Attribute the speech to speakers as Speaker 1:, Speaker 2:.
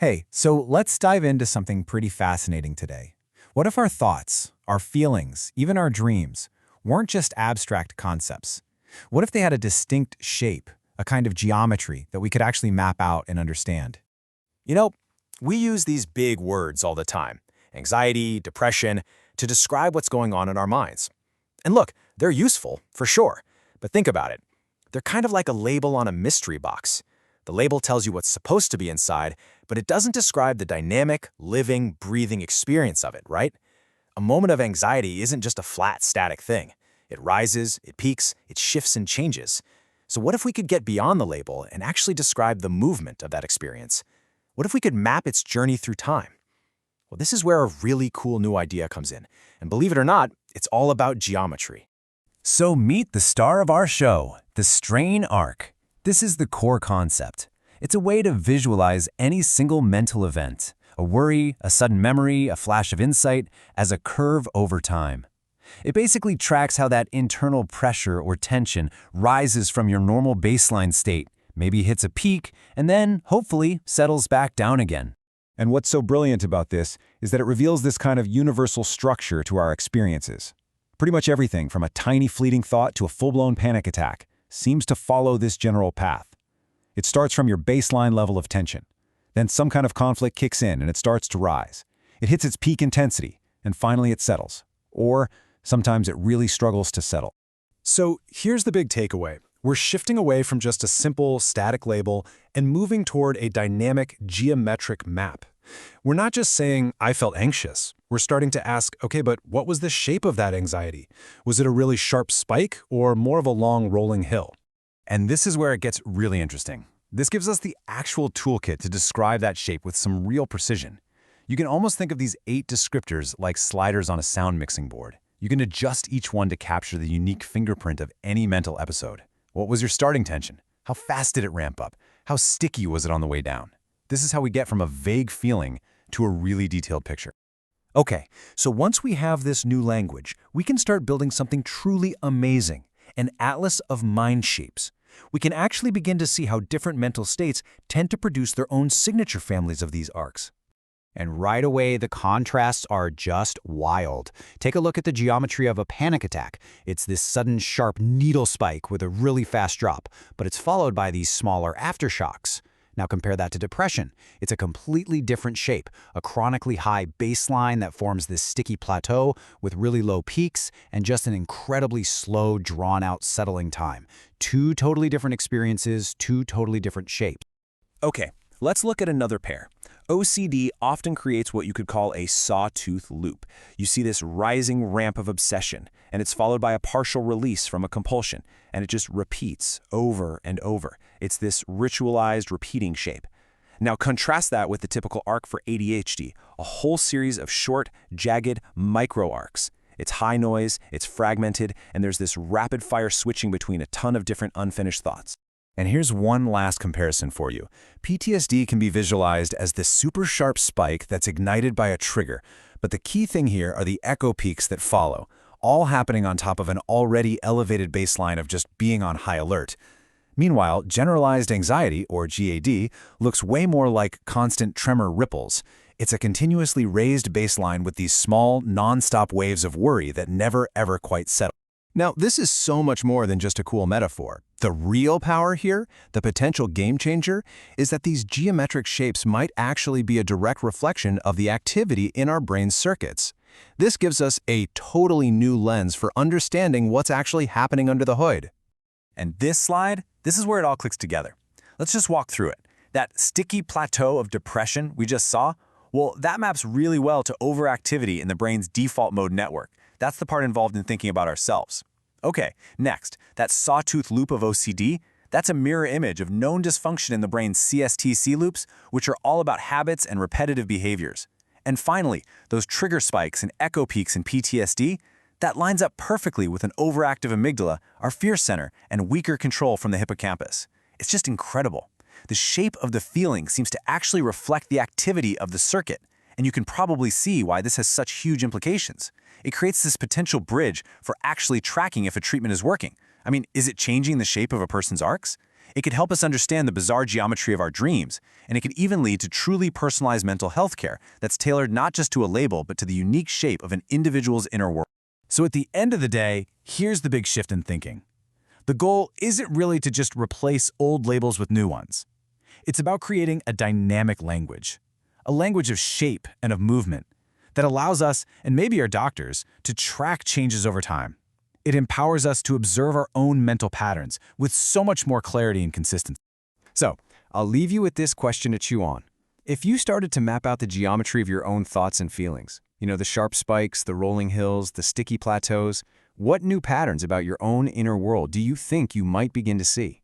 Speaker 1: Hey, so let's dive into something pretty fascinating today. What if our thoughts, our feelings, even our dreams, weren't just abstract concepts? What if they had a distinct shape, a kind of geometry that we could actually map out and understand?
Speaker 2: You know, we use these big words all the time, anxiety, depression, to describe what's going on in our minds. And look, they're useful, for sure, but think about it. They're kind of like a label on a mystery box. The label tells you what's supposed to be inside, but it doesn't describe the dynamic, living, breathing experience of it, right? A moment of anxiety isn't just a flat, static thing. It rises, it peaks, it shifts and changes. So what if we could get beyond the label and actually describe the movement of that experience? What if we could map its journey through time? Well, this is where a really cool new idea comes in. And believe it or not, it's all about geometry.
Speaker 3: So meet the star of our show, the strain arc. This is the core concept. It's a way to visualize any single mental event, a worry, a sudden memory, a flash of insight, as a curve over time. It basically tracks how that internal pressure or tension rises from your normal baseline state, maybe hits a peak, and then, hopefully, settles back down again.
Speaker 1: And what's so brilliant about this is that it reveals this kind of universal structure to our experiences. Pretty much everything from a tiny fleeting thought to a full-blown panic attack seems to follow this general path. It starts from your baseline level of tension. Then some kind of conflict kicks in and it starts to rise. It hits its peak intensity, and finally it settles. Or sometimes it really struggles to settle.
Speaker 2: So here's the big takeaway. We're shifting away from just a simple, static label and moving toward a dynamic, geometric map. We're not just saying, I felt anxious. We're starting to ask, okay, but what was the shape of that anxiety? Was it a really sharp spike or more of a long rolling hill?
Speaker 3: And this is where it gets really interesting. This gives us the actual toolkit to describe that shape with some real precision. You can almost think of these 8 descriptors like sliders on a sound mixing board. You can adjust each one to capture the unique fingerprint of any mental episode. What was your starting tension? How fast did it ramp up? How sticky was it on the way down? This is how we get from a vague feeling to a really detailed picture.
Speaker 4: Okay, so once we have this new language, we can start building something truly amazing, an atlas of mind shapes. We can actually begin to see how different mental states tend to produce their own signature families of these arcs.
Speaker 5: And right away, the contrasts are just wild. Take a look at the geometry of a panic attack. It's this sudden sharp needle spike with a really fast drop, but it's followed by these smaller aftershocks. Now compare that to depression. It's a completely different shape, a chronically high baseline that forms this sticky plateau with really low peaks and just an incredibly slow, drawn-out settling time. 2 totally different experiences, 2 totally different shapes.
Speaker 2: Okay, let's look at another pair. OCD often creates what you could call a sawtooth loop. You see this rising ramp of obsession, and it's followed by a partial release from a compulsion, and it just repeats over and over. It's this ritualized, repeating shape. Now contrast that with the typical arc for ADHD, a whole series of short, jagged micro arcs. It's high noise, it's fragmented, and there's this rapid-fire switching between a ton of different unfinished thoughts.
Speaker 3: And here's one last comparison for you. PTSD can be visualized as this super sharp spike that's ignited by a trigger, but the key thing here are the echo peaks that follow, all happening on top of an already elevated baseline of just being on high alert. Meanwhile, generalized anxiety, or GAD, looks way more like constant tremor ripples. It's a continuously raised baseline with these small, non-stop waves of worry that never ever quite settle.
Speaker 2: Now, this is so much more than just a cool metaphor. The real power here, the potential game changer, is that these geometric shapes might actually be a direct reflection of the activity in our brain's circuits. This gives us a totally new lens for understanding what's actually happening under the hood.
Speaker 3: And this slide, this is where it all clicks together. Let's just walk through it. That sticky plateau of depression we just saw, well, that maps really well to overactivity in the brain's default mode network. That's the part involved in thinking about ourselves. Okay, next, that sawtooth loop of OCD, that's a mirror image of known dysfunction in the brain's CSTC loops, which are all about habits and repetitive behaviors. And finally, those trigger spikes and echo peaks in PTSD, that lines up perfectly with an overactive amygdala, our fear center, and weaker control from the hippocampus. It's just incredible. The shape of the feeling seems to actually reflect the activity of the circuit, and you can probably see why this has such huge implications. It creates this potential bridge for actually tracking if a treatment is working. I mean, is it changing the shape of a person's arcs? It could help us understand the bizarre geometry of our dreams, and it could even lead to truly personalized mental health care that's tailored not just to a label, but to the unique shape of an individual's inner world. So at the end of the day, here's the big shift in thinking. The goal isn't really to just replace old labels with new ones. It's about creating a dynamic language, a language of shape and of movement that allows us, and maybe our doctors, to track changes over time. It empowers us to observe our own mental patterns with so much more clarity and consistency.
Speaker 2: So, I'll leave you with this question to chew on. If you started to map out the geometry of your own thoughts and feelings, the sharp spikes, the rolling hills, the sticky plateaus, what new patterns about your own inner world do you think you might begin to see?